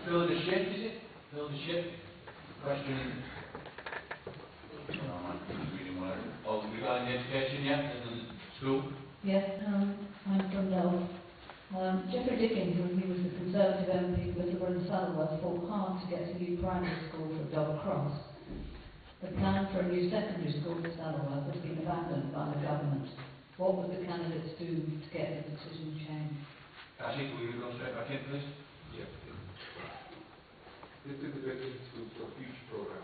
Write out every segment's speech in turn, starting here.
Fill the ship, is it? Fill the ship. Question. Oh, regarding education, yeah? The school? Yes, I'm from Delft. Geoffrey Dickens, when he was the Conservative MP for Liverpool and Saddleworth, fought hard to get a new primary school for Dover Cross. The plan for a new secondary school for Saddleworth has been abandoned by the government. What would the candidates do to get the decision changed? Actually, will you go straight back in, please? Yes. This is the Business Schools for Future programme,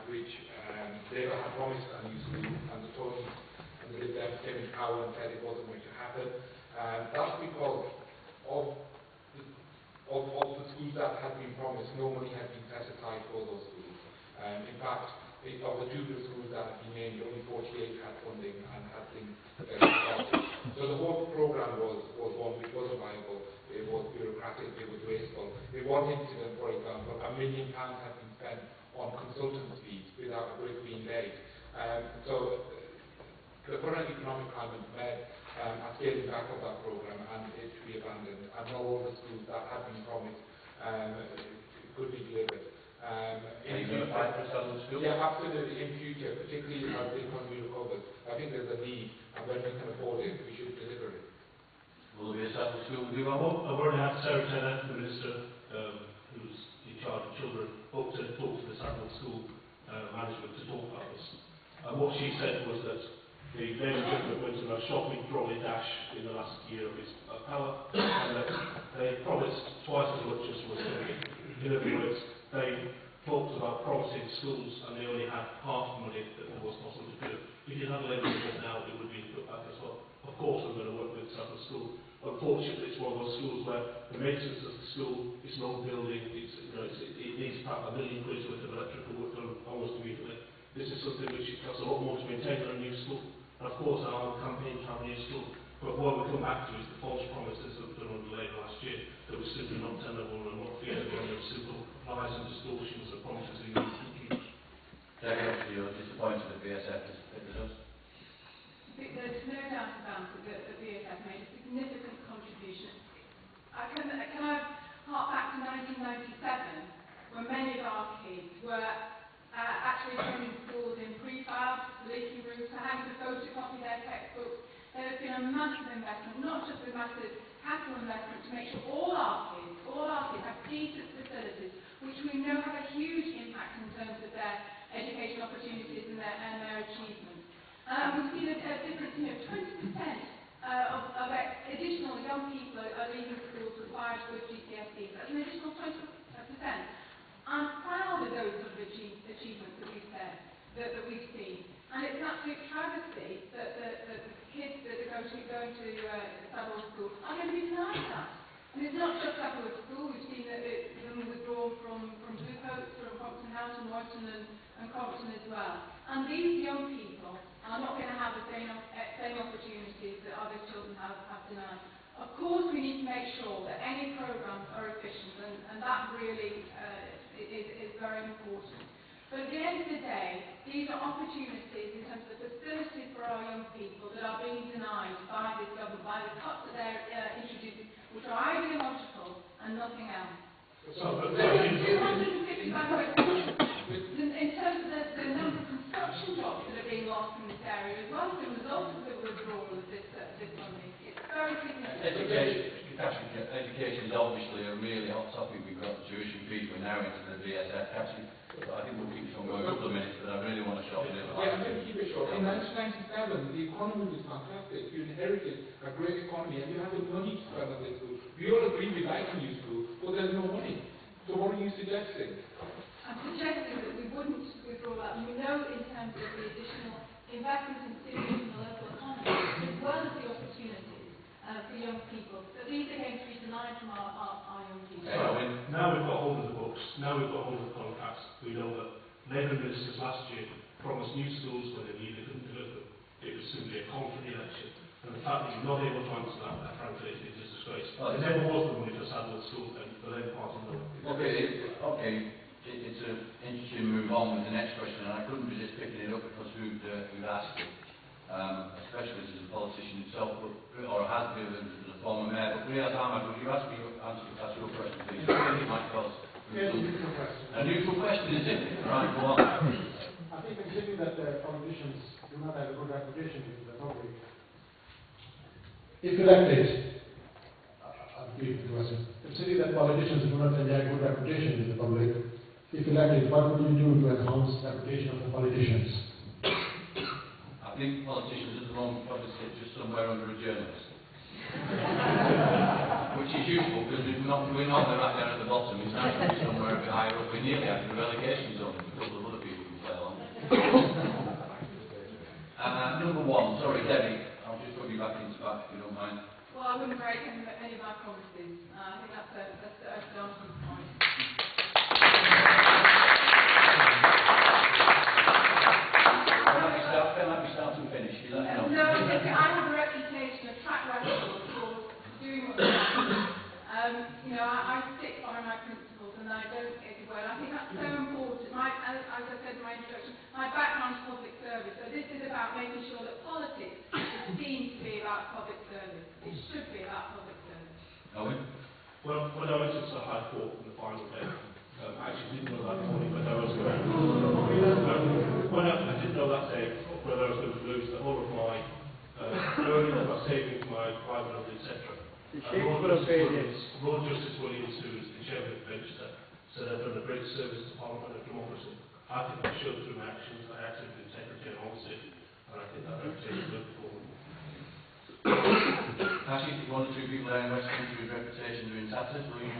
which Labour had promised a new school, and the Tories and the Lib Dems came in power and said it wasn't going to happen. That's because of the schools that had been promised, no money had been set aside for those schools. In fact, of the 200 schools that have been named, only 48 had funding and had been started. So the whole programme was one which wasn't viable. It was bureaucratic, it was wasteful. In one incident, for example, £1 million had been spent on consultants' fees without a brick being laid. So the current economic climate led a scaling back of that programme and it to be abandoned, and not all the schools that had been promised could be delivered. Are you going to fight for Southern School? Yeah, absolutely. In future, particularly as the economy recovers, I think there's a need, and when we can afford it, we should deliver it. Will there be a Southern School with you? I've already had Sarah Tennant, the Minister, who's in charge of children, up to talk to the Southern School management to talk about this. And what she said was that the Labour government went on a shopping trolley dash in the last year of its power, and that they promised twice as much as was coming. In other words, they talked about promising schools, and they only had half the money that there was possible to do. If you had a Labour government now, it would be put back as well. Of course, we're going to work with Southern School. Unfortunately, it's one of those schools where the maintenance of the school is an old building. It needs about £1 million worth of electrical work done almost immediately. This is something which costs a lot more to maintain than a new school. And of course, our campaign to have a new school. But what we come back to is the false promises that were done under Labour last year that were simply not tenable and not feasible, and there were simple lies and distortions of promises in these countries. Jackie, obviously you're disappointed that BSF has picked this up. There's no doubt about it that the BSF made a significant contribution. Can I hark back to 1997, when many of our kids were actually attending schools in prefab, leaky roofs, having to photocopy their textbooks. There has been a massive investment, not just a massive capital investment, to make sure all our kids have decent facilities, which we know have a huge impact in terms of their education opportunities and their achievements. We've seen a difference, 20% of additional young people are leaving schools with 5 good GCSEs. That's an additional 20%. I'm proud of those sort of achievements that we've said, that we've seen. And it's an absolute travesty that the kids that are going to Saddleworth School are going to be denied that. And it's not just Saddleworth School. We've seen that them withdrawn from Bluecoats, from Compton House and Royston and Compton as well. And these young people are not going to have the same opportunities that other children have denied. Of course, we need to make sure that any programmes are efficient, and that really is very important. But at the end of the day, these are opportunities in terms of the facilities for our young people that are being denied by this government, by the cuts that they're introducing, which are ideological and nothing else. So, 255 in terms of the number of construction jobs that are being lost in this area as well as a result of the withdrawal of this funding. It's very significant. Education is obviously a really hot topic. We've got the tuition fees, we're now into the BSF. Actually, I think we'll keep this on going a couple of minutes, but I really want to shop it. Yeah, I'm going to keep it short. In 1997, the economy was fantastic. You inherited a great economy and you had the money to spend on this school. We all agree we like a new school, but there's no money. So what are you suggesting? I'm suggesting that we wouldn't withdraw that. We know in terms of the additional investment in stimulus in the local economy, as well as the opportunities for young people, that these are going to be denied from our young people. Now we've got hold of the books, now we've got hold of the contracts, we know that Labour ministers last year promised new schools when they needed them to deliver them. It was simply a confident election. And the fact that you're not able to answer that frankly, is a disgrace. There never was the money for Saddleworth School, and the Labour Party know it. Okay. It's an interesting move on with the next question, and I couldn't resist picking it up because who'd asked it, especially as a politician himself, or has been as a former mayor. But Riaz Ahmed, would you ask me answer your question, please. It might cost. Yes, neutral question. A neutral question, is it? Right, go on. I think considering that politicians do not have a good reputation in the public, if elected, I'll repeat the question. Considering that politicians do not enjoy a good reputation in the public, if elected, what would you do to enhance the reputation of the politicians? I think politicians at the moment probably sit just somewhere under a journalist. Which is useful because we're normally right down at the bottom. It's nice to be somewhere a bit higher up. We're nearly out of the relegation zone. A couple of other people can play along. Number one, sorry, Debbie, I'll just put you back into back if you don't mind. Well, I wouldn't break any of our promises. I think that's a Johnson's point. Can I be start and finish? You let me know. No, I have a reputation, a track record for doing what I do. You know, I stick by my principles and I don't get away. I think that's so important. As I said in my introduction, my background is public service, so this is about making sure that politics is seen to be about public service. It should be about public service. Owen? Well, when I went to the High Court in the final day, I actually didn't know that morning whether I was going to I didn't know that day whether I was going to lose the whole of my earnings, my savings, my private, etc. Lord Justice Williams, who is the chairman of the bench, said I've done a great service to Parliament and democracy. I think I've shown through my actions that I acted with integrity and honesty, and I think that reputation is good for me. Actually, one or two people there in West Country with reputation doing tatters, will you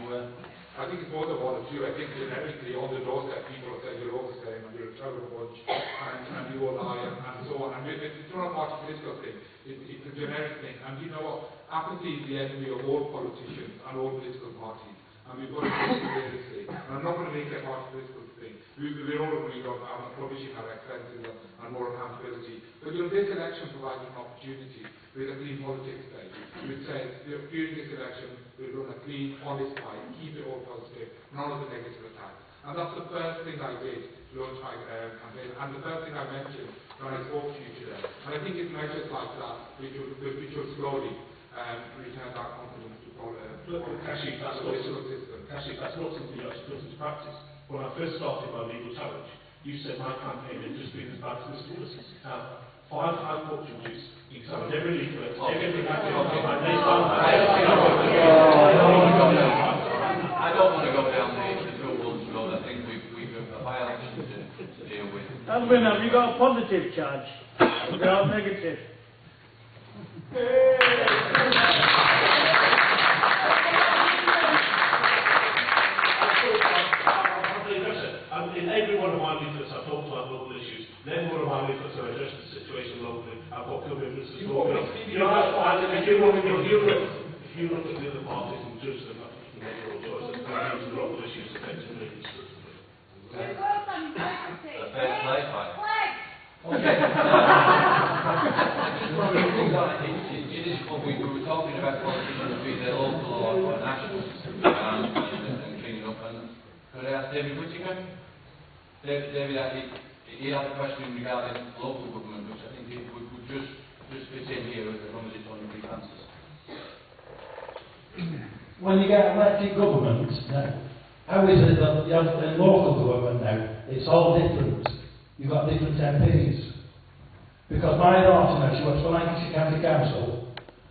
I think it's more than one or two. I think generically on the doorstep people have said you're overstaying and you're a terrible bunch and you will lie and so on. And it's not a party political thing. It's a generic thing. And you know what? Apathy is the enemy of all politicians and all political parties. And we've got to take it seriously. And I'm not going to make it a party political thing. We're all agreed on publishing our expenses and more accountability. But this election provides an opportunity with a clean politics day, which says during this election we'll run a clean, honest fight, keep it all positive, none of the negative attacks. And that's the first thing I did to launch my campaign, and the first thing I mentioned when I spoke to you today. And I think it's measures like that which will slowly return our confidence to Actually, that's not something you actually put into practice. When I first started my legal challenge, you said my campaign had just been as bad as Mr. Wilson's. 5 High Court judges examined every leaflet, everything I did, and they found that I don't want to go down the Bill Wilson road. I think we've a by-election to deal with. Alvin, have you got a positive charge? Have you got a negative? In every one of my leaflets I've talked about local issues. Then one of my leaflets I addressed the situation locally. I've got commitments to talk about. If you look at the other parties and judge them, you make your own choices. And use the local issues effectively. A fair play fight. Okay. It is what we were talking about politicians being their local or national and cleaning up. And could I ask David Whittaker? David, he had a question regarding local government, which I think it would just fit in here as long as it's on brief answers. When you get elected government now, how is it that you have in local government now, it's all different? You've got different MPs. Because my daughter now, she works for Lancashire County Council,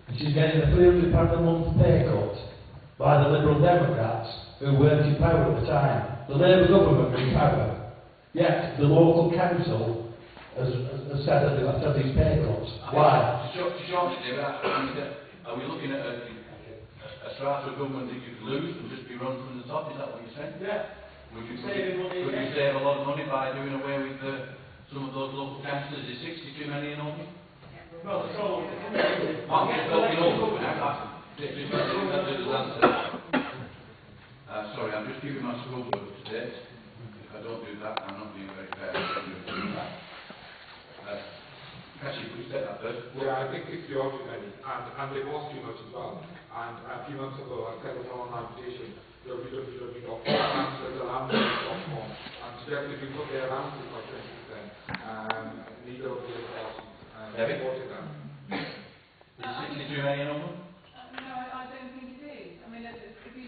and she's getting a £300 a month pay cut by the Liberal Democrats who weren't in power at the time. The Labour government were in power. Yet the local council has said that they've had these pay cuts. Why? Shortly, David, are we looking at a strata of government that you could lose and just be run from the top? Is that what you're saying? Yeah. Would you save a lot of money by doing away with some of those local councillors? Is 60 too many in Oldham? No, so... I'm just talking Oldham now. Sorry, I'm just keeping my school book up to date. If I don't do that, I'm not being very fair. Actually, could you take that first? Yeah, I think 60 are too many, and they cost too much as well. And a few months ago, I sent an online petition, www.councillorsalamsey.com, and suggested we put their allowances by 20%. Neither of the parties supported that. Is 60 too many in Oldham? No, I don't think it is. I mean, if you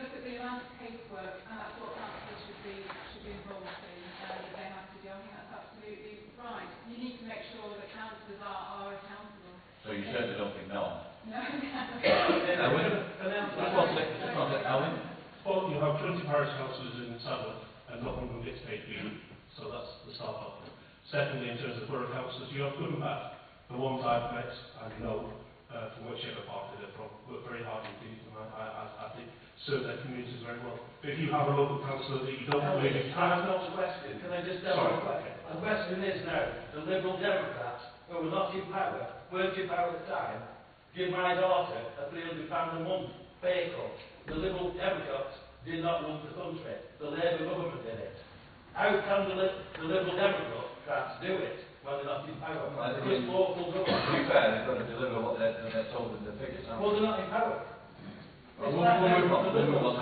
that's what councillors should be involved in, that they have to do. I think that's absolutely right. You need to make sure that councillors are accountable. So you certainly don't think no? No. Alan? Well, you have 20 parish councillors in Saddler, and not one of them gets paid fee. So that's the start of it. Secondly, in terms of borough councillors, you have good and bad. The ones I've met, and know, from whichever party they're from, work very hard indeed, and I think serve their communities very well. But if you have a local councillor that you don't believe in... I have not a question. Can I just tell you a question? The question is now, the Liberal Democrats, who were not in power, weren't in power at the time, give my daughter a £300 a month vehicle. The Liberal Democrats did not run the country. The Labour government did it. How can the Liberal Democrats do it when they're not in power? They're just local government. To be fair, they've got to deliver what they're told in the figures. Well, they're not in power. We'll move on.